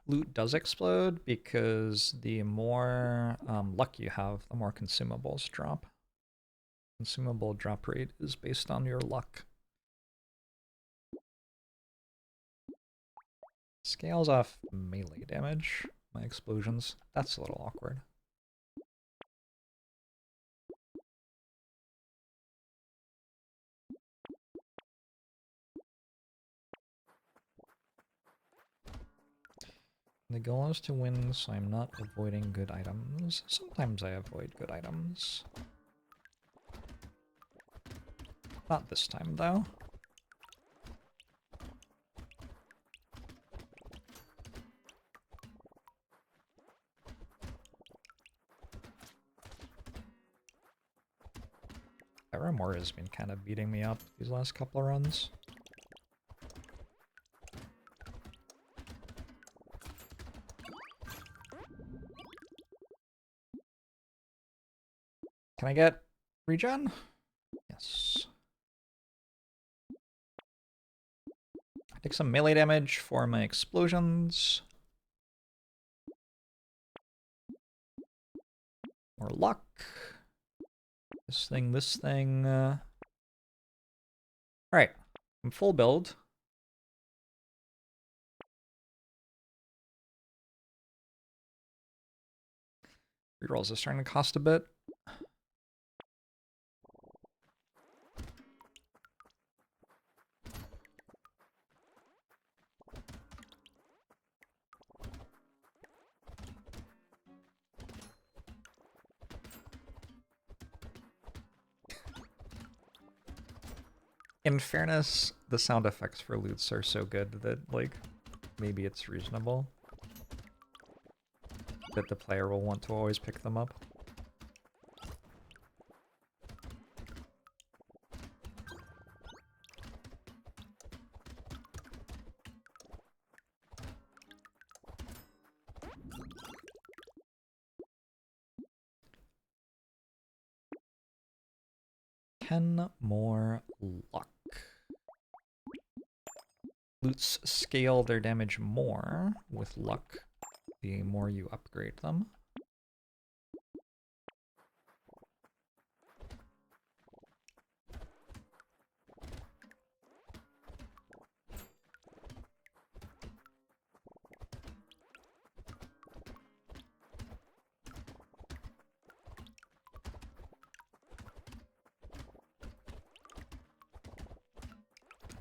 Loot does explode because the more luck you have, the more consumables drop. Consumable drop rate is based on your luck. Scales off melee damage. My explosions. That's a little awkward. The goal is to win, so I'm not avoiding good items. Sometimes I avoid good items. Not this time, though. Paramore has been kind of beating me up these last couple of runs. Can I get regen? Yes. I take some melee damage for my explosions. More luck. This thing, this thing. Alright, I'm full build. Rerolls is starting to cost a bit. In fairness, the sound effects for loots are so good that, like, maybe it's reasonable that the player will want to always pick them up. More luck. Loots scale their damage more with luck the more you upgrade them.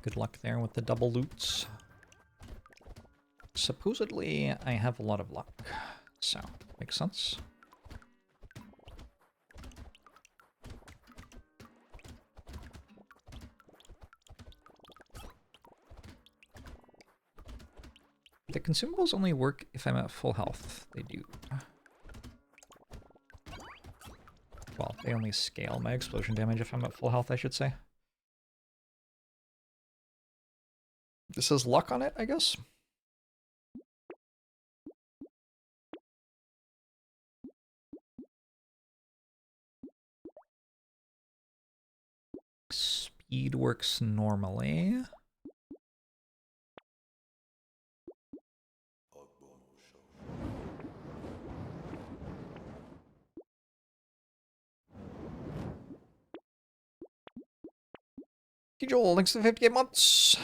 Good luck there with the double loots. Supposedly, I have a lot of luck, so makes sense. The consumables only work if I'm at full health. They do. Well, they only scale my explosion damage if I'm at full health, I should say. This says luck on it, I guess? Speed works normally. Hey Joel, thanks for 58 months.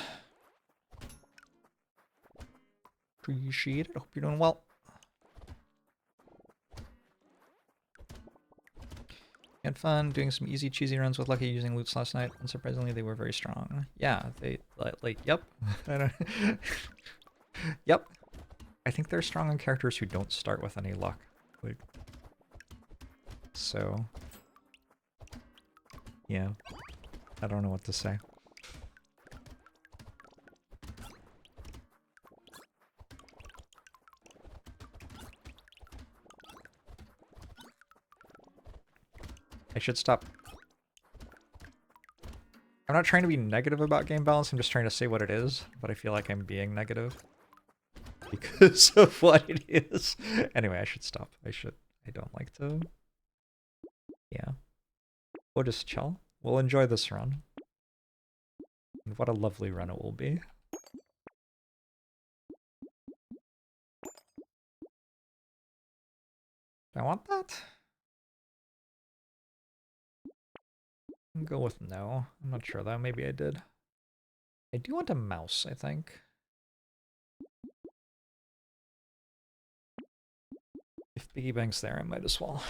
Appreciate it. Hope you're doing well. Had fun doing some easy cheesy runs with Lucky using loots last night. Unsurprisingly, they were very strong. Yeah, they like yep. I don't Yep. I think they're strong on characters who don't start with any luck. Like, so yeah. I don't know what to say. I should stop. I'm not trying to be negative about game balance, I'm just trying to say what it is, but I feel like I'm being negative because of what it is. Anyway, I should stop. I don't like to. Yeah. We'll just chill. We'll enjoy this run. And what a lovely run it will be. Do I want that? I'll go with no. I'm not sure though. Maybe I did. I do want a mouse, I think. If Piggy Bank's there, I might as well.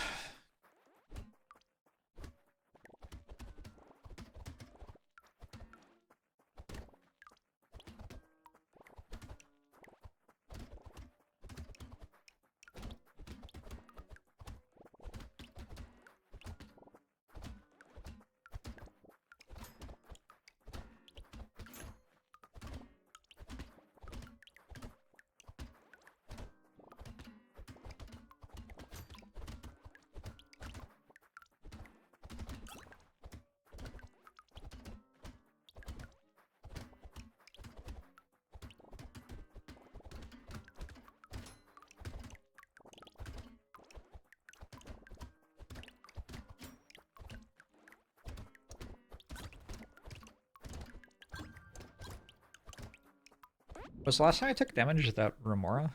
Was the last time I took damage that Remora?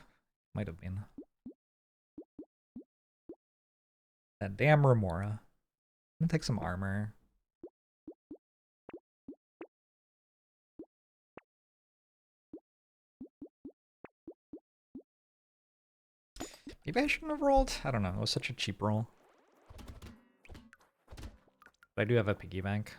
Might have been. That damn Remora. I'm gonna take some armor. Maybe I shouldn't have rolled? I don't know, it was such a cheap roll. But I do have a piggy bank.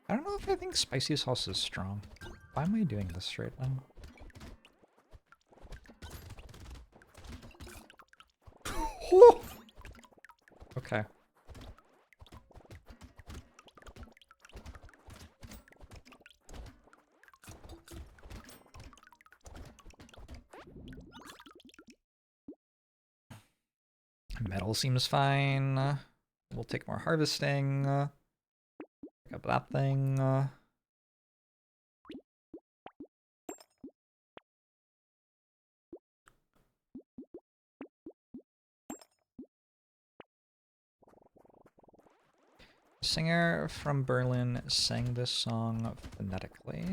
I don't know if I think spicy sauce is strong. Why am I doing this right now? Okay. Metal seems fine. We'll take more harvesting. Pick up that thing. The singer from Berlin sang this song phonetically.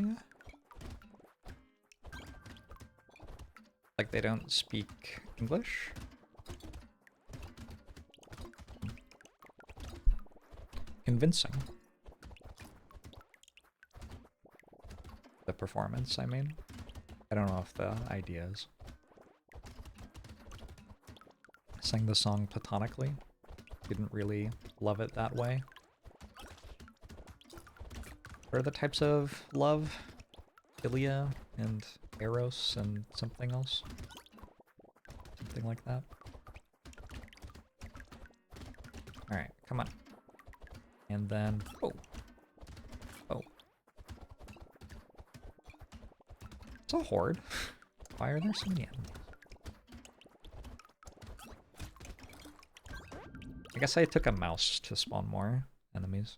Like they don't speak English. Convincing. The performance, I mean. I don't know if the idea is. Sang the song platonically. Didn't really love it that way. What are the types of love? Philia and eros and something else? Something like that. Alright, come on. And then... Oh. Oh. It's a horde. Why are there so many enemies? I guess I took a mouse to spawn more enemies.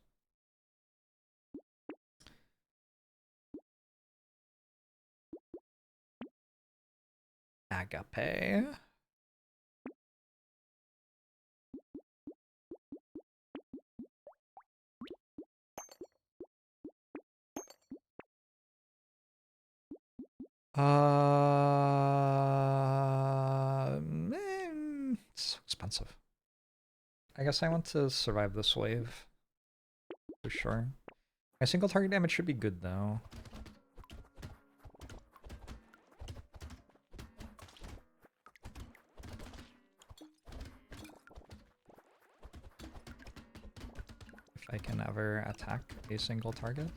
Agape. It's expensive. I guess I want to survive this wave. For sure. My single target damage should be good though. If I can ever attack a single target.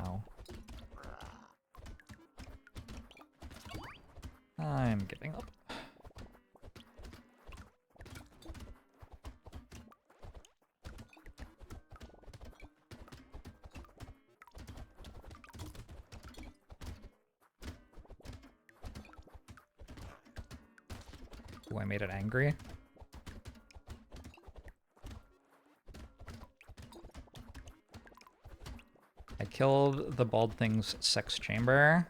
Oh. I'm giving up. Ooh, I made it angry. I killed the bald thing's sex chamber.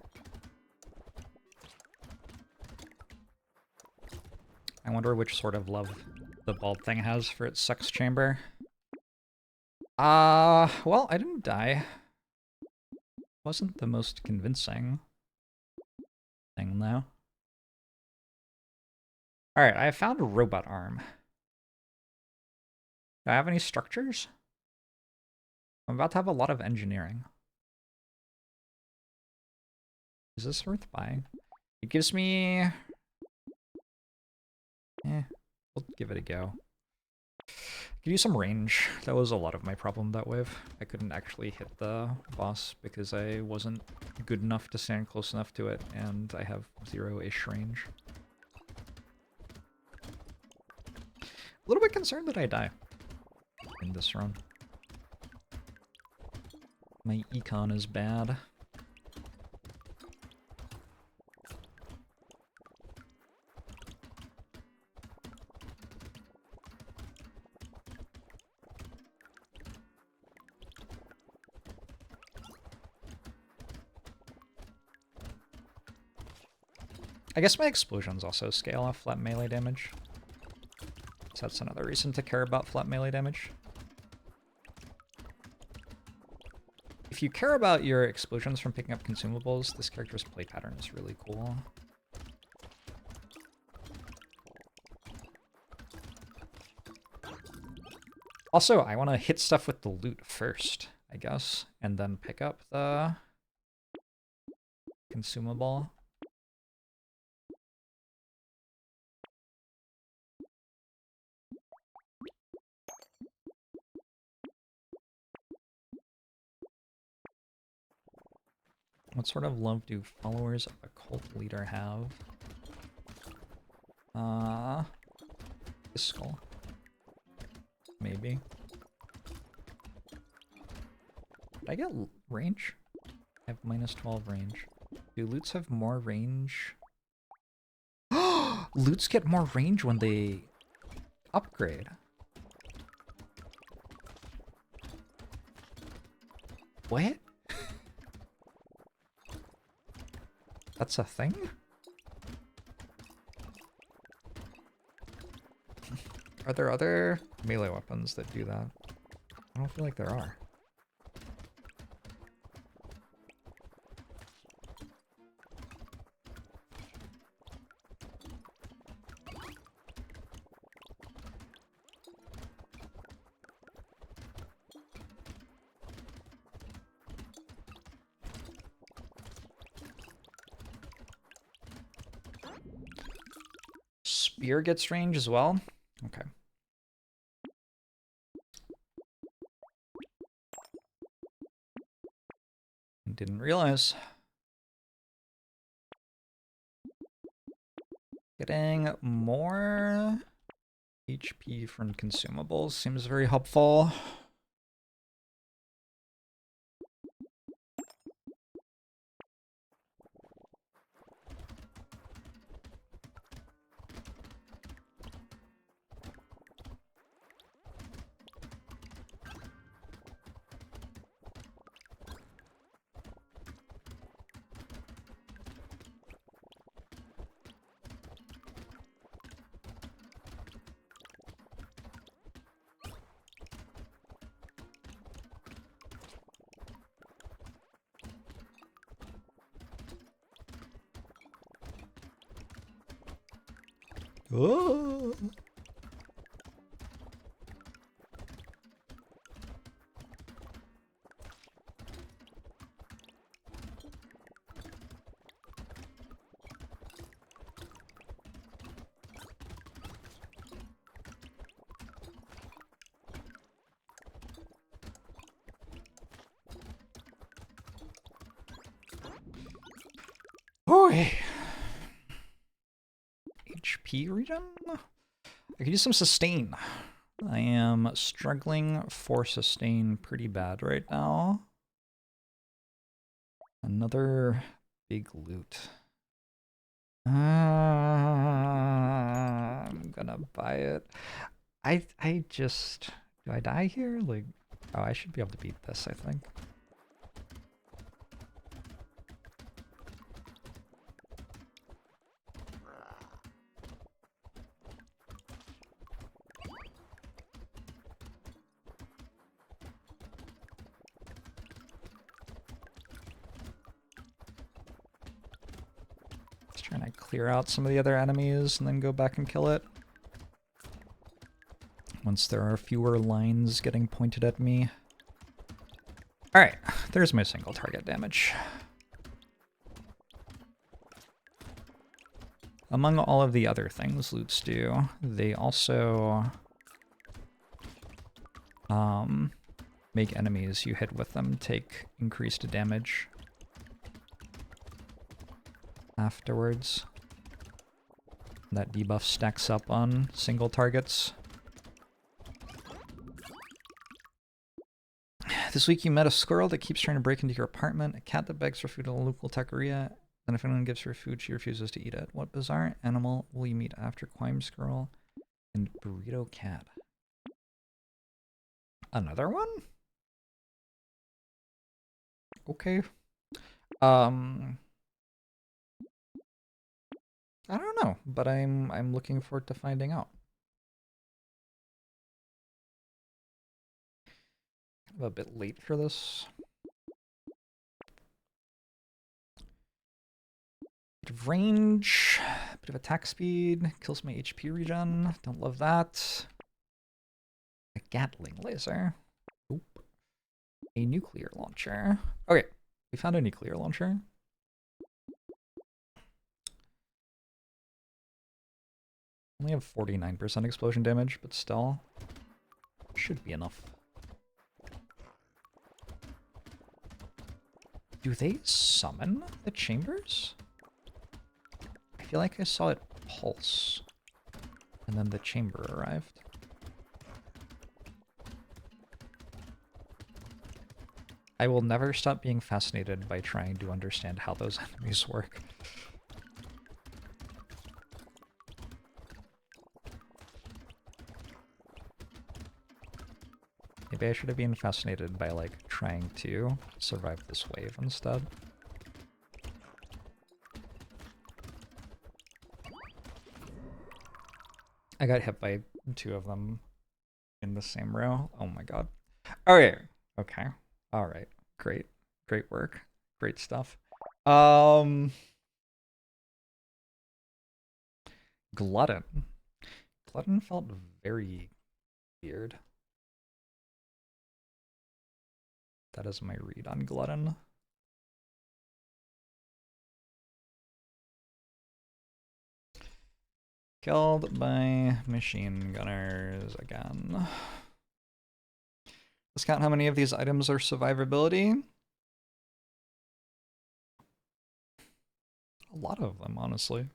I wonder which sort of love the bald thing has for its sex chamber. Well, I didn't die. Wasn't the most convincing thing, though. Alright, I found a robot arm. Do I have any structures? I'm about to have a lot of engineering. Is this worth buying? It gives me... we'll give it a go. Could use some range. That was a lot of my problem that wave. I couldn't actually hit the boss because I wasn't good enough to stand close enough to it, and I have 0-ish range. A little bit concerned that I die. in this run. My econ is bad. I guess my explosions also scale off flat melee damage. So that's another reason to care about flat melee damage. If you care about your explosions from picking up consumables, this character's play pattern is really cool. Also, I want to hit stuff with the loot first, I guess, and then pick up the consumable. What sort of love do followers of a cult leader have? Abyssal. Maybe. Did I get range? I have minus 12 range. Do loots have more range? Loots get more range when they upgrade. What? That's a thing? Are there other melee weapons that do that? I don't feel like there are. Spear gets range as well? Okay. Didn't realize. Getting more HP from consumables seems very helpful. Oh. Boy. HP regen? I could use some sustain. I am struggling for sustain pretty bad right now. Another big loot. I'm gonna buy it. I just... Do I die here? Like, oh, I should be able to beat this, I think. Trying to clear out some of the other enemies and then go back and kill it. Once there are fewer lines getting pointed at me. Alright, there's my single target damage. Among all of the other things loots do, they also make enemies you hit with them take increased damage afterwards. That debuff stacks up on single targets. This week you met a squirrel that keeps trying to break into your apartment, a cat that begs for food at a local taqueria, and if anyone gives her food, she refuses to eat it. What bizarre animal will you meet after Quime Squirrel and Burrito Cat? Another one? Okay. I don't know, but I'm looking forward to finding out. I'm a bit late for this. Bit of range, bit of attack speed, kills my HP regen. Don't love that. A Gatling laser. Oop. A nuclear launcher. Okay, we found a nuclear launcher. Only have 49% explosion damage, but still should be enough. Do they summon the chambers? I feel like I saw it pulse, and then the chamber arrived. I will never stop being fascinated by trying to understand how those enemies work. Maybe I should have been fascinated by, like, trying to survive this wave instead. I got hit by 2 of them in the same row. Oh my god. Okay. Okay. Alright. Great. Great work. Great stuff. Glutton. Glutton felt very weird. That is my read on Glutton. Killed by machine gunners again. Let's count how many of these items are survivability. A lot of them, honestly.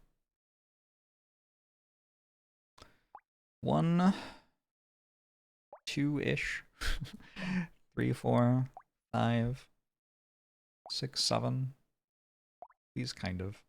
1, 2-ish. 3, 4, 5, 6, 7. These kind of.